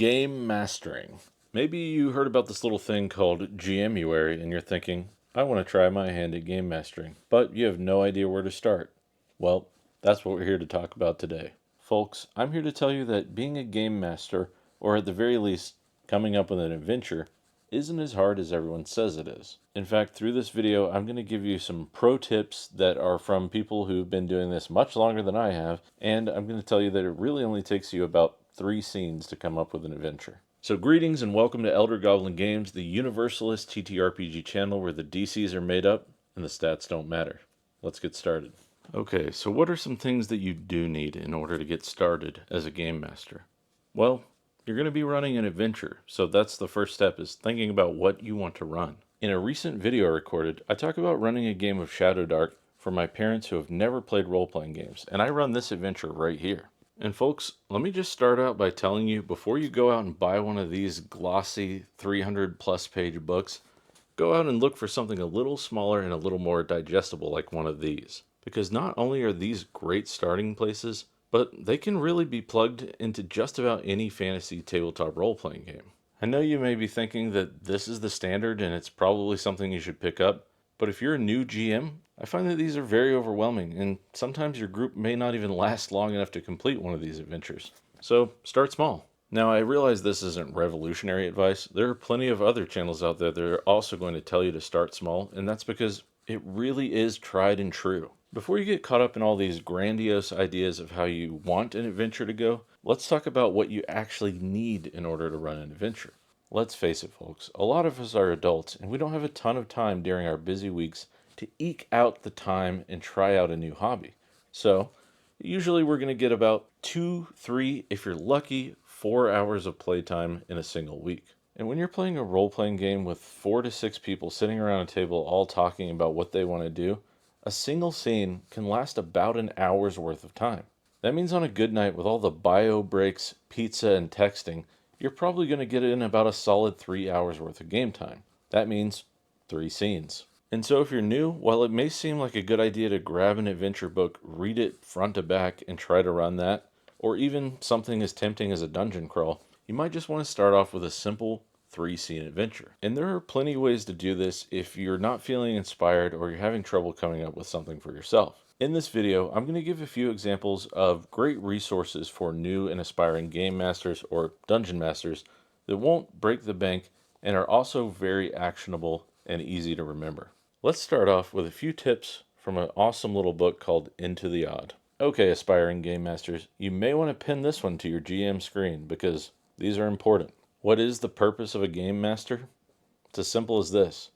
Game mastering. Maybe you heard about this little thing called GMuary and you're thinking, I want to try my hand at game mastering, but you have no idea where to start. Well, that's what we're here to talk about today. Folks, I'm here to tell you that being a game master, or at the very least, coming up with an adventure, isn't as hard as everyone says it is. In fact, through this video, I'm going to give you some pro tips that are from people who've been doing this much longer than I have, and I'm going to tell you that it really only takes you about 3 scenes to come up with an adventure. So greetings and welcome to Elder Goblin Games, the universalist ttrpg channel where the DCs are made up and the stats don't matter. Let's get started. Okay, so what are some things that you do need in order to get started as a game master? Well, you're going to be running an adventure, so that's the first step, is thinking about what you want to run. In a recent video I recorded, I talk about running a game of Shadow Dark for my parents who have never played role-playing games, and I run this adventure right here. And folks, let me just start out by telling you, before you go out and buy one of these glossy 300+ page books, go out and look for something a little smaller and a little more digestible like one of these. Because not only are these great starting places, but they can really be plugged into just about any fantasy tabletop role-playing game. I know you may be thinking that this is the standard and it's probably something you should pick up, but if you're a new GM, I find that these are very overwhelming, and sometimes your group may not even last long enough to complete one of these adventures. So start small. Now, I realize this isn't revolutionary advice. There are plenty of other channels out there that are also going to tell you to start small, and that's because it really is tried and true. Before you get caught up in all these grandiose ideas of how you want an adventure to go, let's talk about what you actually need in order to run an adventure. Let's face it, folks, a lot of us are adults, and we don't have a ton of time during our busy weeks to eke out the time and try out a new hobby. So, usually we're going to get about 2, 3, if you're lucky, 4 hours of playtime in a single week. And when you're playing a role-playing game with 4 to 6 people sitting around a table all talking about what they want to do, a single scene can last about an hour's worth of time. That means on a good night with all the bio breaks, pizza, and texting, you're probably going to get in about a solid 3 hours worth of game time. That means 3 scenes. And so if you're new, while it may seem like a good idea to grab an adventure book, read it front to back, and try to run that, or even something as tempting as a dungeon crawl, you might just want to start off with a simple 3-scene adventure. And there are plenty of ways to do this if you're not feeling inspired or you're having trouble coming up with something for yourself. In this video, I'm going to give a few examples of great resources for new and aspiring game masters or dungeon masters that won't break the bank and are also very actionable and easy to remember. Let's start off with a few tips from an awesome little book called Into the Odd. Okay, aspiring game masters, you may want to pin this one to your GM screen because these are important. What is the purpose of a game master? It's as simple as this: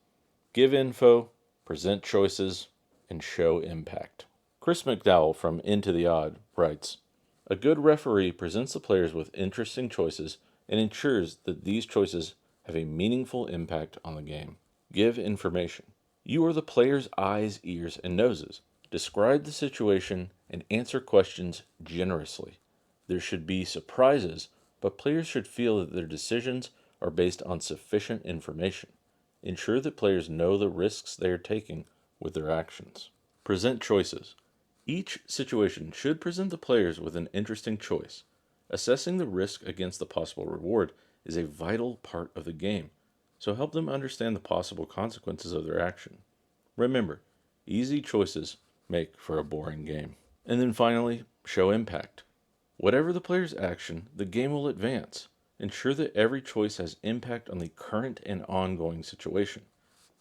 give info, present choices, and show impact. Chris McDowell from Into the Odd writes, "A good referee presents the players with interesting choices and ensures that these choices have a meaningful impact on the game. Give information. You are the player's eyes, ears, and noses. Describe the situation and answer questions generously. There should be surprises, but players should feel that their decisions are based on sufficient information. Ensure that players know the risks they are taking with their actions. Present choices. Each situation should present the players with an interesting choice. Assessing the risk against the possible reward is a vital part of the game, so help them understand the possible consequences of their action. Remember, easy choices make for a boring game." And then finally, show impact. Whatever the player's action, the game will advance. Ensure that every choice has impact on the current and ongoing situation.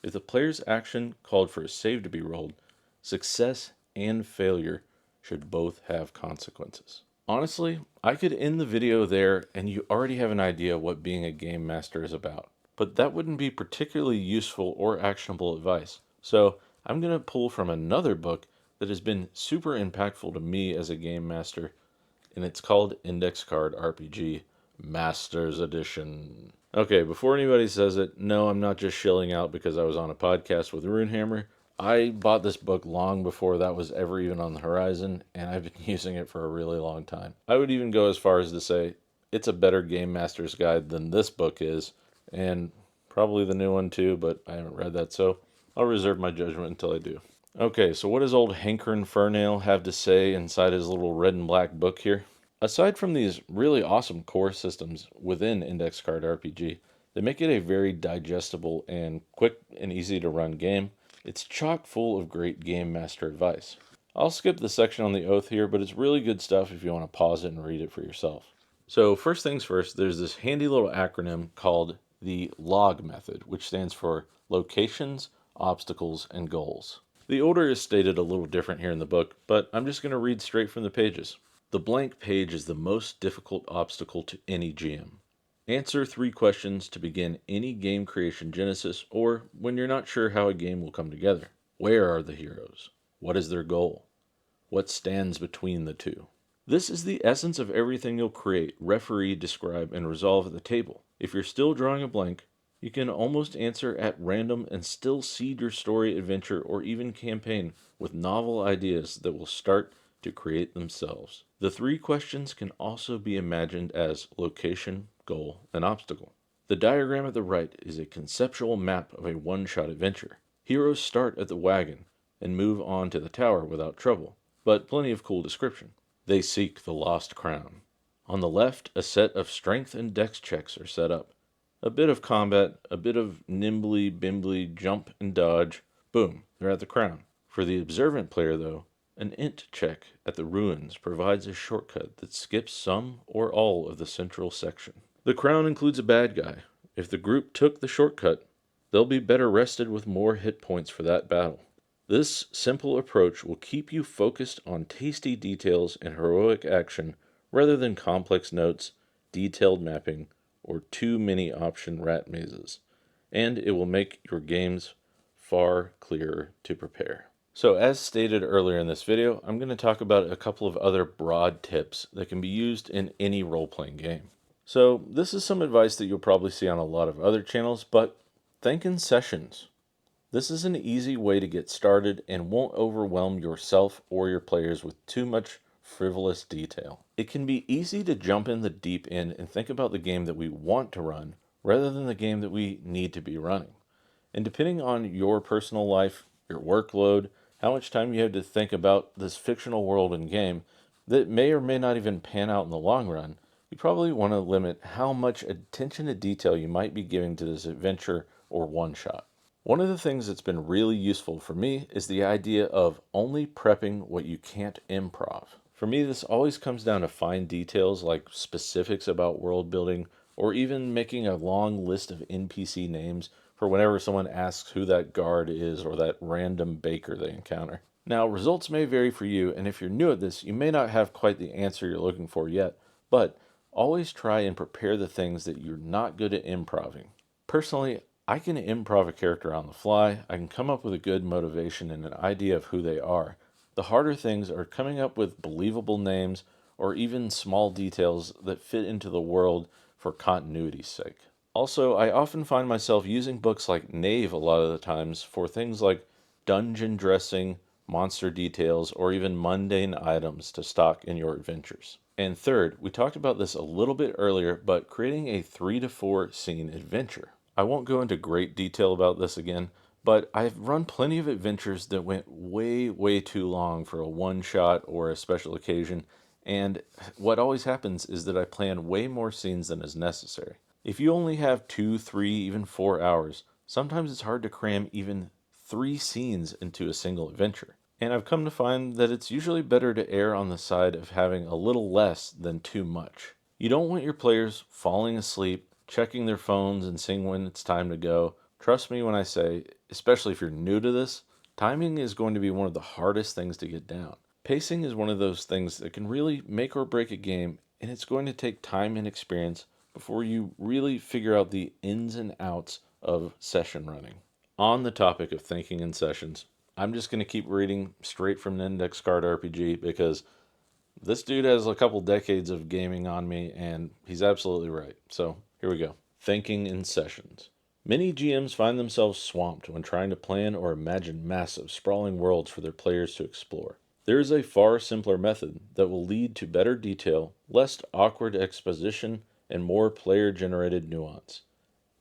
If the player's action called for a save to be rolled, success and failure should both have consequences. Honestly, I could end the video there and you already have an idea what being a game master is about. But that wouldn't be particularly useful or actionable advice. So I'm going to pull from another book that has been super impactful to me as a game master, and it's called Index Card RPG Master's Edition. Okay, before anybody says it, no, I'm not just shilling out because I was on a podcast with Runehammer. I bought this book long before that was ever even on the horizon, and I've been using it for a really long time. I would even go as far as to say it's a better game master's guide than this book is, and probably the new one too, but I haven't read that, so I'll reserve my judgment until I do. Okay, so what does old Hankern Furnail have to say inside his little red and black book here? Aside from these really awesome core systems within Index Card RPG that make it a very digestible and quick and easy to run game, it's chock full of great game master advice. I'll skip the section on the oath here, but it's really good stuff if you want to pause it and read it for yourself. So first things first, there's this handy little acronym called the LOG method, which stands for Locations, Obstacles, and Goals. The order is stated a little different here in the book, but I'm just going to read straight from the pages. The blank page is the most difficult obstacle to any GM. Answer 3 questions to begin any game creation genesis or when you're not sure how a game will come together. Where are the heroes? What is their goal? What stands between the two? This is the essence of everything you'll create, referee, describe, and resolve at the table. If you're still drawing a blank, you can almost answer at random and still seed your story, adventure, or even campaign with novel ideas that will start to create themselves. The 3 questions can also be imagined as location, goal, and obstacle. The diagram at the right is a conceptual map of a one-shot adventure. Heroes start at the wagon and move on to the tower without trouble, but plenty of cool description. They seek the lost crown. On the left, a set of strength and dex checks are set up. A bit of combat, a bit of nimbly bimbly jump and dodge. Boom, they're at the crown. For the observant player, though, an int check at the ruins provides a shortcut that skips some or all of the central section. The crown includes a bad guy. If the group took the shortcut, they'll be better rested with more hit points for that battle. This simple approach will keep you focused on tasty details and heroic action rather than complex notes, detailed mapping, or too many option rat mazes. And it will make your games far clearer to prepare. So as stated earlier in this video, I'm going to talk about a couple of other broad tips that can be used in any role-playing game. So this is some advice that you'll probably see on a lot of other channels, but think in sessions. This is an easy way to get started and won't overwhelm yourself or your players with too much frivolous detail. It can be easy to jump in the deep end and think about the game that we want to run rather than the game that we need to be running. And depending on your personal life, your workload, how much time you have to think about this fictional world and game that may or may not even pan out in the long run, you probably want to limit how much attention to detail you might be giving to this adventure or one-shot. One of the things that's been really useful for me is the idea of only prepping what you can't improv. For me, this always comes down to fine details like specifics about world building or even making a long list of NPC names for whenever someone asks who that guard is or that random baker they encounter. Now, results may vary for you, and if you're new at this, you may not have quite the answer you're looking for yet, but always try and prepare the things that you're not good at improving. Personally, I can improv a character on the fly. I can come up with a good motivation and an idea of who they are. The harder things are coming up with believable names or even small details that fit into the world for continuity's sake. Also, I often find myself using books like Knave a lot of the times for things like dungeon dressing, monster details, or even mundane items to stock in your adventures. And third, we talked about this a little bit earlier, but creating a 3 to 4 scene adventure. I won't go into great detail about this again, but I've run plenty of adventures that went way too long for a one-shot or a special occasion, and what always happens is that I plan way more scenes than is necessary. If you only have 2, 3, even 4 hours, sometimes it's hard to cram even 3 scenes into a single adventure. And I've come to find that it's usually better to err on the side of having a little less than too much. You don't want your players falling asleep, checking their phones and seeing when it's time to go. Trust me when I say, especially if you're new to this, timing is going to be one of the hardest things to get down. Pacing is one of those things that can really make or break a game, and it's going to take time and experience before you really figure out the ins and outs of session running. On the topic of thinking in sessions, I'm just going to keep reading straight from an Index Card RPG because this dude has a couple decades of gaming on me, and he's absolutely right. So here we go. Thinking in sessions. Many GMs find themselves swamped when trying to plan or imagine massive, sprawling worlds for their players to explore. There is a far simpler method that will lead to better detail, less awkward exposition, and more player-generated nuance.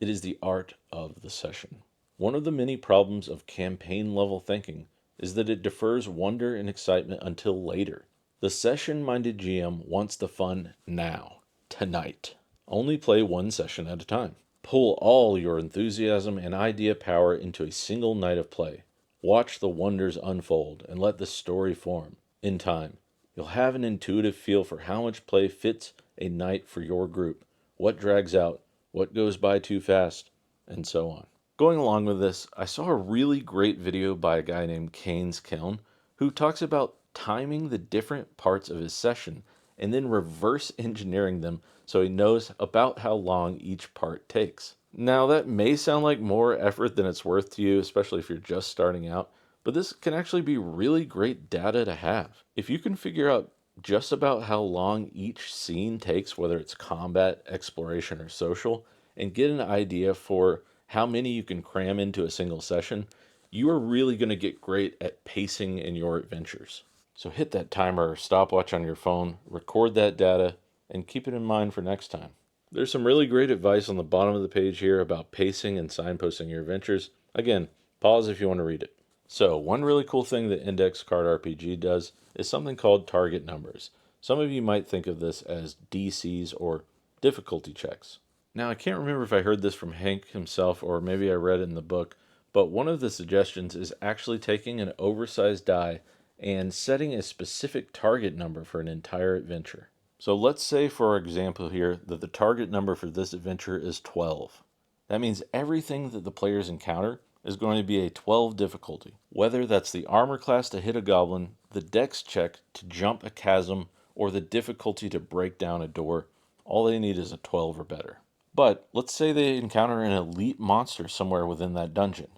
It is the art of the session. One of the many problems of campaign-level thinking is that it defers wonder and excitement until later. The session-minded GM wants the fun now, tonight. Only play one session at a time. Pull all your enthusiasm and idea power into a single night of play. Watch the wonders unfold and let the story form. In time, you'll have an intuitive feel for how much play fits a night for your group, what drags out, what goes by too fast, and so on. Going along with this, I saw a really great video by a guy named Kane's Kiln who talks about timing the different parts of his session and then reverse engineering them so he knows about how long each part takes. Now, that may sound like more effort than it's worth to you, especially if you're just starting out, but this can actually be really great data to have. If you can figure out just about how long each scene takes, whether it's combat, exploration, or social, and get an idea for how many you can cram into a single session, you are really going to get great at pacing in your adventures. So hit that timer or stopwatch on your phone, record that data, and keep it in mind for next time. There's some really great advice on the bottom of the page here about pacing and signposting your adventures. Again, pause if you want to read it. So, one really cool thing that Index Card RPG does is something called target numbers. Some of you might think of this as DCs or difficulty checks. Now, I can't remember if I heard this from Hank himself or maybe I read it in the book, but one of the suggestions is actually taking an oversized die and setting a specific target number for an entire adventure. So let's say, for example here, that the target number for this adventure is 12. That means everything that the players encounter is going to be a 12 difficulty. Whether that's the armor class to hit a goblin, the dex check to jump a chasm, or the difficulty to break down a door, all they need is a 12 or better. But let's say they encounter an elite monster somewhere within that dungeon.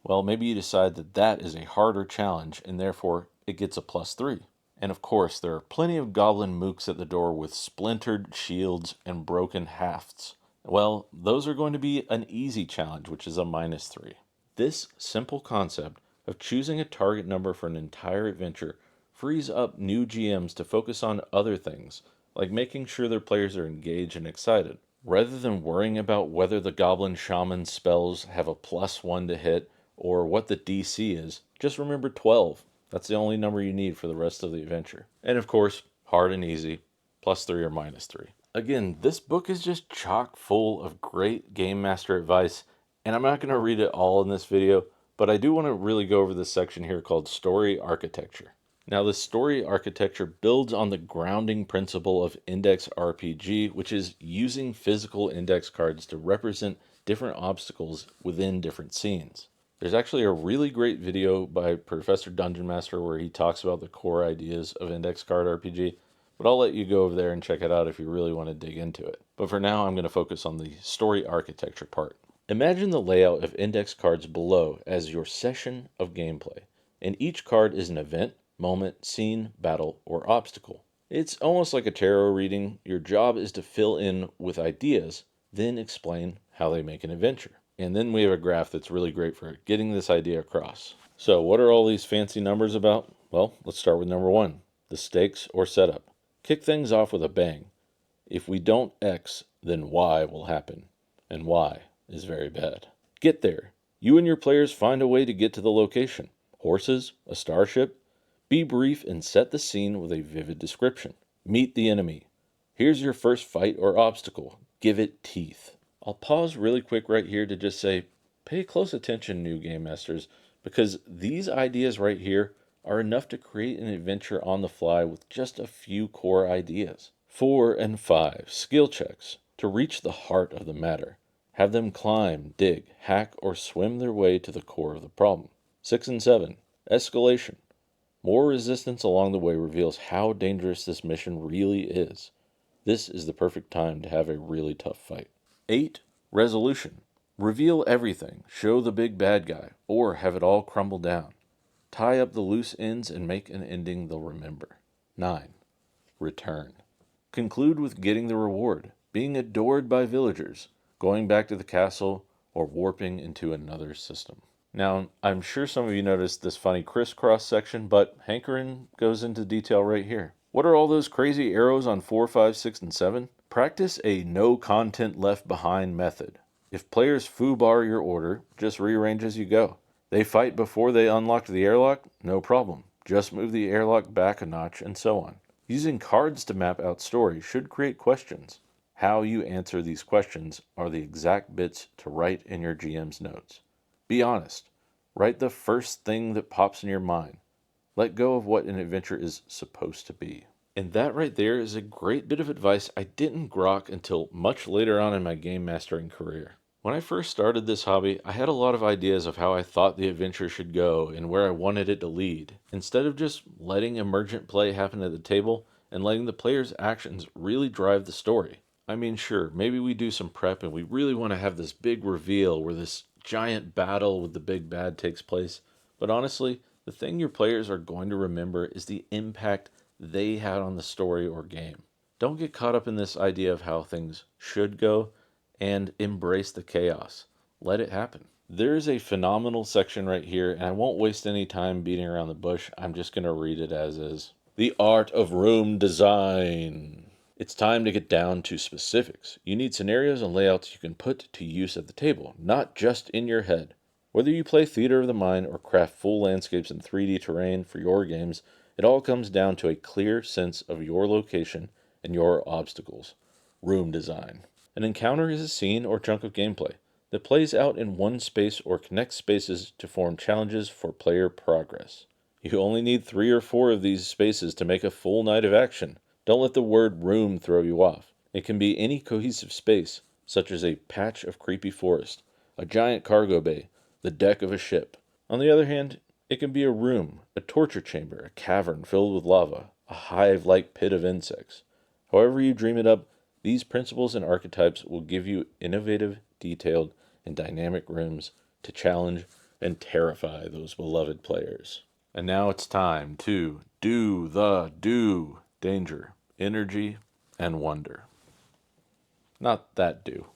Well, maybe you decide that that is a harder challenge and therefore it gets a +3. And of course, there are plenty of goblin mooks at the door with splintered shields and broken hafts. Well, those are going to be an easy challenge, which is a -3. This simple concept of choosing a target number for an entire adventure frees up new GMs to focus on other things, like making sure their players are engaged and excited. Rather than worrying about whether the goblin shaman spells have a +1 to hit or what the DC is, just remember 12. That's the only number you need for the rest of the adventure. And of course, hard and easy, +3 or -3. Again, this book is just chock full of great Game Master advice, and I'm not going to read it all in this video, but I do want to really go over this section here called Story Architecture. Now, the story architecture builds on the grounding principle of Index RPG, which is using physical index cards to represent different obstacles within different scenes. There's actually a really great video by Professor Dungeon Master where he talks about the core ideas of Index Card RPG, but I'll let you go over there and check it out if you really want to dig into it. But for now, I'm going to focus on the story architecture part. Imagine the layout of index cards below as your session of gameplay, and each card is an event, moment, scene, battle, or obstacle. It's almost like a tarot reading. Your job is to fill in with ideas, then explain how they make an adventure. And then we have a graph that's really great for getting this idea across. So what are all these fancy numbers about? Well, let's start with number 1, the stakes or setup. Kick things off with a bang. If we don't X, then Y will happen. And Y is very bad. Get there. You and your players find a way to get to the location. Horses, a starship. Be brief and set the scene with a vivid description. Meet the enemy. Here's your first fight or obstacle. Give it teeth. I'll pause really quick right here to just say, pay close attention, new Game Masters, because these ideas right here are enough to create an adventure on the fly with just a few core ideas. 4 and 5, skill checks, to reach the heart of the matter. Have them climb, dig, hack, or swim their way to the core of the problem. 6 and 7, escalation. More resistance along the way reveals how dangerous this mission really is. This is the perfect time to have a really tough fight. 8, resolution. Reveal everything, show the big bad guy, or have it all crumble down. Tie up the loose ends and make an ending they'll remember. 9, return. Conclude with getting the reward, being adored by villagers, going back to the castle, or warping into another system. Now, I'm sure some of you noticed this funny crisscross section, but Hankerin goes into detail right here. What are all those crazy arrows on 4, 5, 6, and 7? Practice a no content left behind method. If players foobar your order, just rearrange as you go. They fight before they unlocked the airlock? No problem. Just move the airlock back a notch and so on. Using cards to map out story should create questions. How you answer these questions are the exact bits to write in your GM's notes. Be honest. Write the first thing that pops in your mind. Let go of what an adventure is supposed to be. And that right there is a great bit of advice I didn't grok until much later on in my game mastering career. When I first started this hobby, I had a lot of ideas of how I thought the adventure should go and where I wanted it to lead, instead of just letting emergent play happen at the table and letting the player's actions really drive the story. I mean, sure, maybe we do some prep and we really want to have this big reveal where this giant battle with the big bad takes place, but honestly, the thing your players are going to remember is the impact they had on the story or game. Don't get caught up in this idea of how things should go and embrace the chaos. Let it happen. There's a phenomenal section right here, and I won't waste any time beating around the bush. I'm just going to read it as is. The art of room design. It's time to get down to specifics. You need scenarios and layouts you can put to use at the table, not just in your head. Whether you play Theater of the Mind or craft full landscapes in 3D terrain for your games, it all comes down to a clear sense of your location and your obstacles. Room design. An encounter is a scene or chunk of gameplay that plays out in one space or connects spaces to form challenges for player progress. You only need 3 or 4 of these spaces to make a full night of action. Don't let the word room throw you off. It can be any cohesive space, such as a patch of creepy forest, a giant cargo bay, the deck of a ship. On the other hand, it can be a room, a torture chamber, a cavern filled with lava, a hive-like pit of insects. However you dream it up, these principles and archetypes will give you innovative, detailed, and dynamic rooms to challenge and terrify those beloved players. And now it's time to do danger, energy, and wonder. Not that do.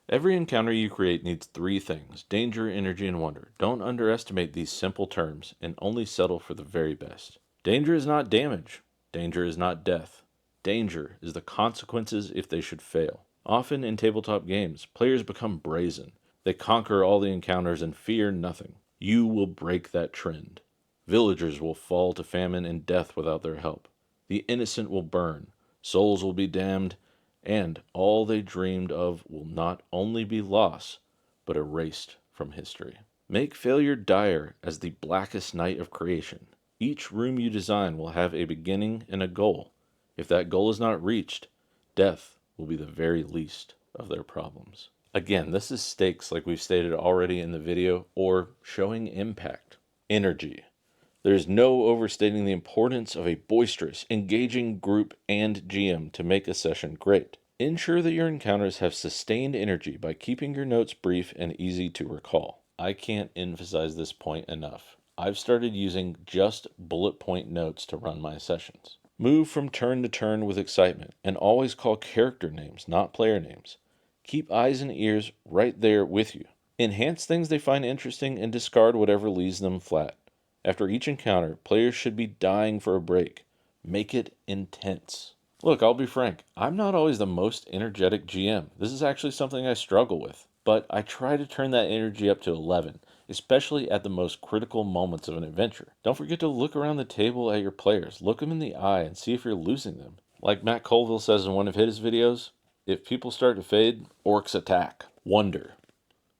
Every encounter you create needs 3 things: danger, energy, and wonder. Don't underestimate these simple terms and only settle for the very best. Danger is not damage. Danger is not death. Danger is the consequences if they should fail. Often in tabletop games, players become brazen. They conquer all the encounters and fear nothing. You will break that trend. Villagers will fall to famine and death without their help. The innocent will burn. Souls will be damned, and all they dreamed of will not only be lost, but erased from history. Make failure dire as the blackest night of creation. Each room you design will have a beginning and a goal. If that goal is not reached, death will be the very least of their problems. Again, this is stakes like we've stated already in the video, or showing impact. Energy. There's no overstating the importance of a boisterous, engaging group and GM to make a session great. Ensure that your encounters have sustained energy by keeping your notes brief and easy to recall. I can't emphasize this point enough. I've started using just bullet point notes to run my sessions. Move from turn to turn with excitement, and always call character names, not player names. Keep eyes and ears right there with you. Enhance things they find interesting and discard whatever leaves them flat. After each encounter, players should be dying for a break. Make it intense. Look, I'll be frank, I'm not always the most energetic GM. This is actually something I struggle with. But I try to turn that energy up to 11, especially at the most critical moments of an adventure. Don't forget to look around the table at your players. Look them in the eye and see if you're losing them. Like Matt Colville says in one of his videos, if people start to fade, orcs attack. Wonder.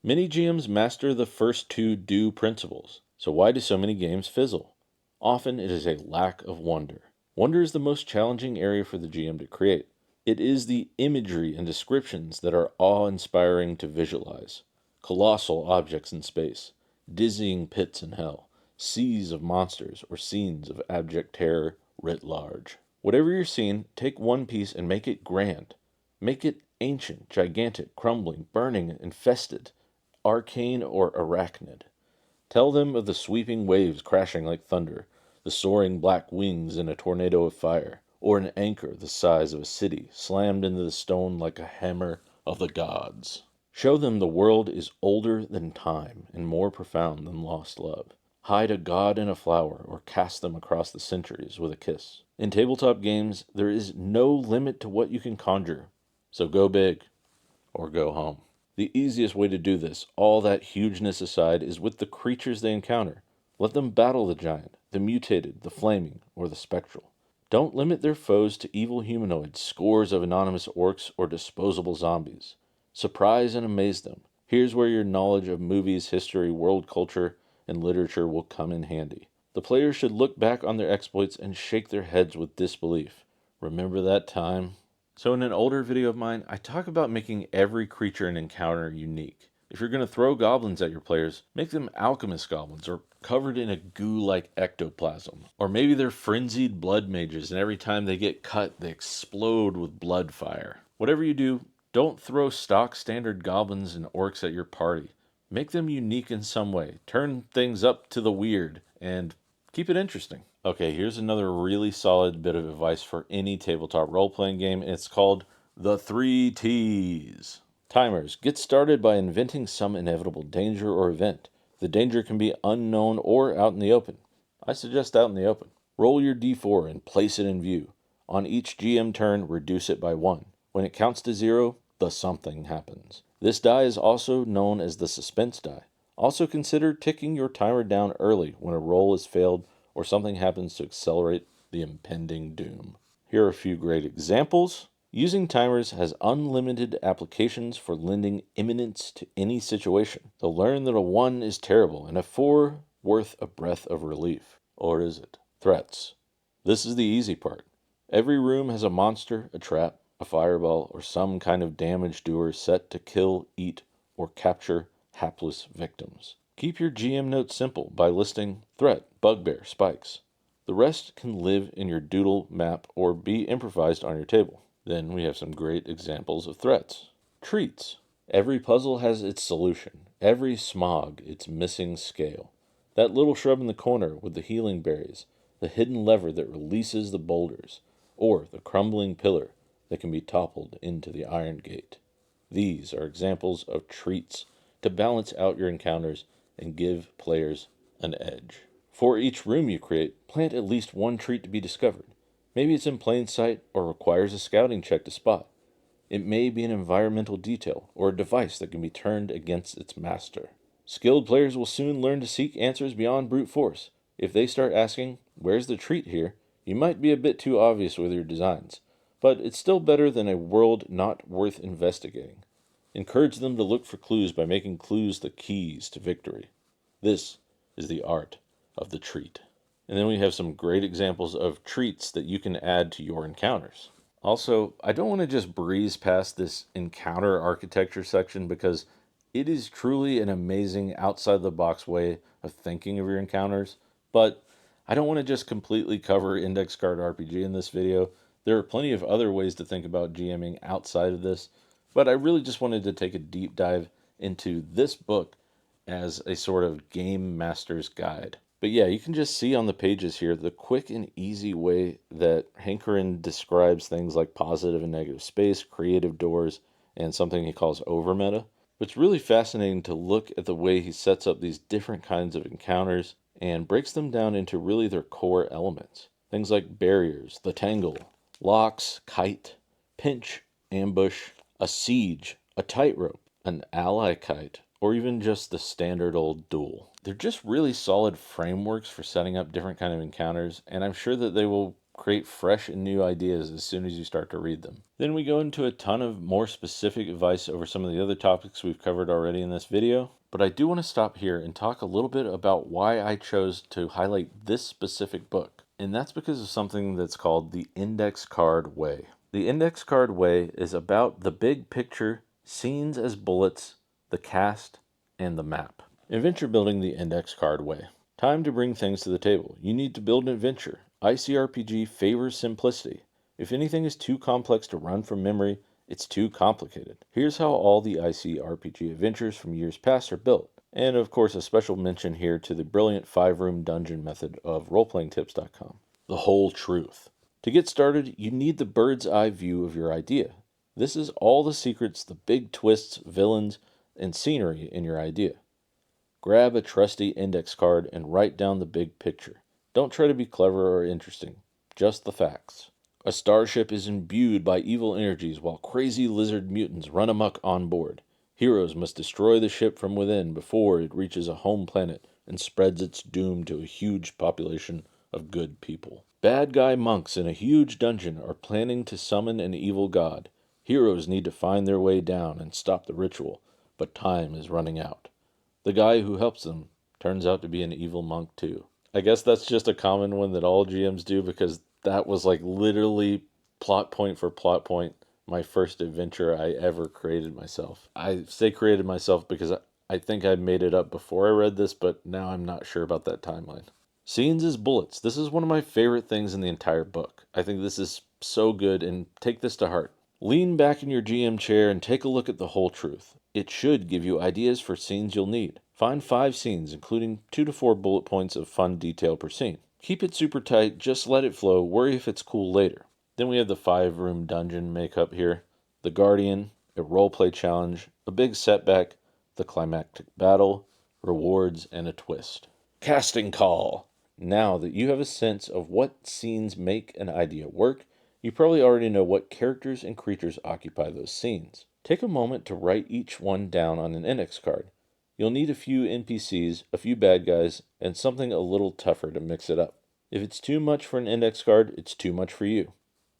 Many GMs master the first 2 do principles. So why do so many games fizzle? Often it is a lack of wonder. Wonder is the most challenging area for the GM to create. It is the imagery and descriptions that are awe-inspiring to visualize. Colossal objects in space, dizzying pits in hell, seas of monsters, or scenes of abject terror writ large. Whatever you're seeing, take one piece and make it grand. Make it ancient, gigantic, crumbling, burning, infested, arcane, or arachnid. Tell them of the sweeping waves crashing like thunder, the soaring black wings in a tornado of fire, or an anchor the size of a city slammed into the stone like a hammer of the gods. Show them the world is older than time and more profound than lost love. Hide a god in a flower or cast them across the centuries with a kiss. In tabletop games, there is no limit to what you can conjure, so go big or go home. The easiest way to do this, all that hugeness aside, is with the creatures they encounter. Let them battle the giant, the mutated, the flaming, or the spectral. Don't limit their foes to evil humanoids, scores of anonymous orcs, or disposable zombies. Surprise and amaze them. Here's where your knowledge of movies, history, world culture, and literature will come in handy. The players should look back on their exploits and shake their heads with disbelief. Remember that time? So in an older video of mine, I talk about making every creature and encounter unique. If you're going to throw goblins at your players, make them alchemist goblins or covered in a goo-like ectoplasm. Or maybe they're frenzied blood mages and every time they get cut, they explode with blood fire. Whatever you do, don't throw stock standard goblins and orcs at your party. Make them unique in some way. Turn things up to the weird and keep it interesting. Okay, here's another really solid bit of advice for any tabletop role-playing game. It's called the 3 T's. Timers. Get started by inventing some inevitable danger or event. The danger can be unknown or out in the open. I suggest out in the open. Roll your d4 and place it in view. On each GM turn, reduce it by 1. When it counts to 0, the something happens. This die is also known as the suspense die. Also consider ticking your timer down early when a roll is failed or something happens to accelerate the impending doom. Here are a few great examples. Using timers has unlimited applications for lending imminence to any situation. So learn that a 1 is terrible and a 4 worth a breath of relief. Or is it? Threats. This is the easy part. Every room has a monster, a trap, a fireball, or some kind of damage doer set to kill, eat, or capture hapless victims. Keep your GM notes simple by listing threat, bugbear, spikes. The rest can live in your doodle map or be improvised on your table. Then we have some great examples of threats. Treats. Every puzzle has its solution. Every smog its missing scale. That little shrub in the corner with the healing berries, the hidden lever that releases the boulders, or the crumbling pillar that can be toppled into the iron gate. These are examples of treats to balance out your encounters and give players an edge. For each room you create, plant at least one treat to be discovered. Maybe it's in plain sight or requires a scouting check to spot. It may be an environmental detail or a device that can be turned against its master. Skilled players will soon learn to seek answers beyond brute force. If they start asking, "Where's the treat here?" you might be a bit too obvious with your designs. But it's still better than a world not worth investigating. Encourage them to look for clues by making clues the keys to victory. This is the art of the treat. And then we have some great examples of treats that you can add to your encounters. Also, I don't want to just breeze past this encounter architecture section because it is truly an amazing outside-the-box way of thinking of your encounters, but I don't want to just completely cover index card RPG in this video. There are plenty of other ways to think about GMing outside of this, but I really just wanted to take a deep dive into this book as a sort of game master's guide. But yeah, you can just see on the pages here the quick and easy way that Hankerin describes things like positive and negative space, creative doors, and something he calls overmeta. But it's really fascinating to look at the way he sets up these different kinds of encounters and breaks them down into really their core elements. Things like barriers, the tangle, locks, kite, pinch, ambush, a siege, a tightrope, an ally kite, or even just the standard old duel. They're just really solid frameworks for setting up different kind of encounters, and I'm sure that they will create fresh and new ideas as soon as you start to read them. Then we go into a ton of more specific advice over some of the other topics we've covered already in this video, but I do want to stop here and talk a little bit about why I chose to highlight this specific book, and that's because of something that's called the index card way. The index card way is about the big picture, scenes as bullets, the cast, and the map. Adventure building the index card way. Time to bring things to the table. You need to build an adventure. icrpg favors simplicity. If anything is too complex to run from memory, it's too complicated. Here's how all the icrpg adventures from years past are built. And of course, a special mention here to the brilliant 5-room dungeon method of roleplayingtips.com. The whole truth. To get started, you need the bird's eye view of your idea. This is all the secrets, the big twists, villains, and scenery in your idea. Grab a trusty index card and write down the big picture. Don't try to be clever or interesting, just the facts. A starship is imbued by evil energies while crazy lizard mutants run amok on board. Heroes must destroy the ship from within before it reaches a home planet and spreads its doom to a huge population of good people. Bad guy monks in a huge dungeon are planning to summon an evil god. Heroes need to find their way down and stop the ritual, but time is running out. The guy who helps them turns out to be an evil monk too. I guess that's just a common one that all GMs do because that was like literally plot point for plot point my first adventure I ever created myself. I say created myself because I think I made it up before I read this, but now I'm not sure about that timeline. Scenes as bullets. This is one of my favorite things in the entire book. I think this is so good, and take this to heart. Lean back in your GM chair and take a look at the whole truth. It should give you ideas for scenes you'll need. Find 5 scenes, including 2 to 4 bullet points of fun detail per scene. Keep it super tight, just let it flow, worry if it's cool later. Then we have the 5-room dungeon makeup here. The Guardian, a roleplay challenge, a big setback, the climactic battle, rewards, and a twist. Casting call. Now that you have a sense of what scenes make an idea work, you probably already know what characters and creatures occupy those scenes. Take a moment to write each one down on an index card. You'll need a few NPCs, a few bad guys, and something a little tougher to mix it up. If it's too much for an index card, it's too much for you.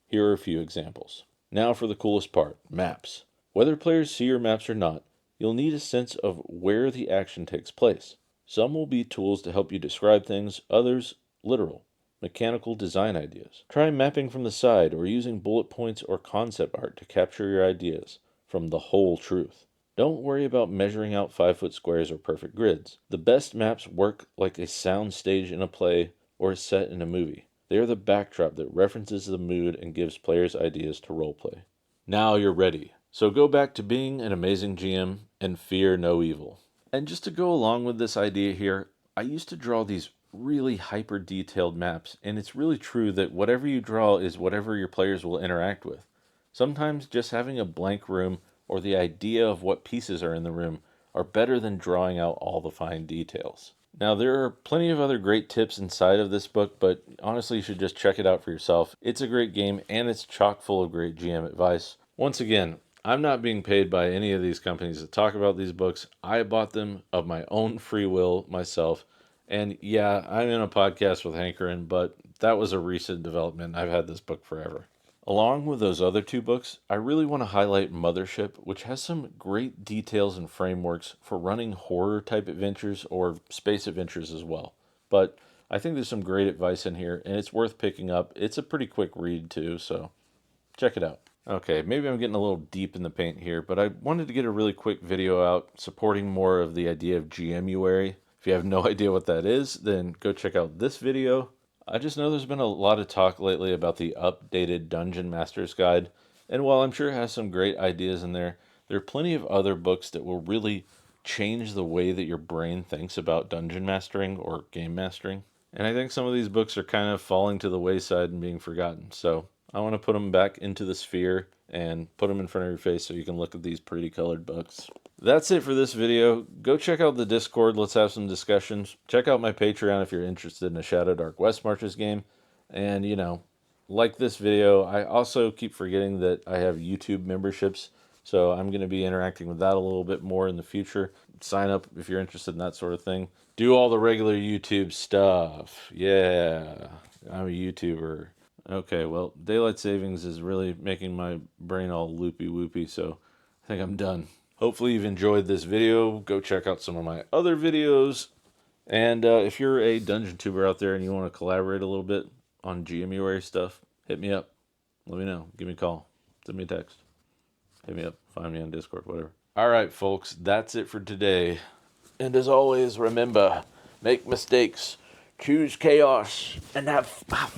Here are a few examples. Now for the coolest part, maps. Whether players see your maps or not, you'll need a sense of where the action takes place. Some will be tools to help you describe things, others literal, mechanical design ideas. Try mapping from the side or using bullet points or concept art to capture your ideas from the whole truth. Don't worry about measuring out 5-foot squares or perfect grids. The best maps work like a sound stage in a play or a set in a movie. They are the backdrop that references the mood and gives players ideas to roleplay. Now you're ready. So go back to being an amazing GM and fear no evil. And just to go along with this idea here, I used to draw these really hyper detailed maps, and it's really true that whatever you draw is whatever your players will interact with. Sometimes just having a blank room or the idea of what pieces are in the room are better than drawing out all the fine details. Now, there are plenty of other great tips inside of this book, but honestly, you should just check it out for yourself. It's a great game, and it's chock full of great GM advice. Once again, I'm not being paid by any of these companies to talk about these books. I bought them of my own free will myself. And yeah, I'm in a podcast with Hankerin, but that was a recent development. I've had this book forever. Along with those other 2 books, I really want to highlight Mothership, which has some great details and frameworks for running horror type adventures or space adventures as well. But I think there's some great advice in here, and it's worth picking up. It's a pretty quick read too, so check it out. Okay, maybe I'm getting a little deep in the paint here, but I wanted to get a really quick video out supporting more of the idea of GMuary. If you have no idea what that is, then go check out this video. I just know there's been a lot of talk lately about the updated Dungeon Master's Guide, and while I'm sure it has some great ideas in there, there are plenty of other books that will really change the way that your brain thinks about dungeon mastering or game mastering. And I think some of these books are kind of falling to the wayside and being forgotten, so I want to put them back into the sphere and put them in front of your face so you can look at these pretty colored books. That's it for this video. Go check out the Discord. Let's have some discussions. Check out my Patreon if you're interested in a Shadow Dark West Marches game. And, like this video, I also keep forgetting that I have YouTube memberships. So I'm going to be interacting with that a little bit more in the future. Sign up if you're interested in that sort of thing. Do all the regular YouTube stuff. Yeah, I'm a YouTuber. Okay, well, daylight savings is really making my brain all loopy-whoopy, so I think I'm done. Hopefully you've enjoyed this video. Go check out some of my other videos. And if you're a dungeon tuber out there and you want to collaborate a little bit on GMuary stuff, hit me up. Let me know. Give me a call. Send me a text. Hit me up. Find me on Discord, whatever. All right, folks, that's it for today. And as always, remember, make mistakes, choose chaos, and have fun.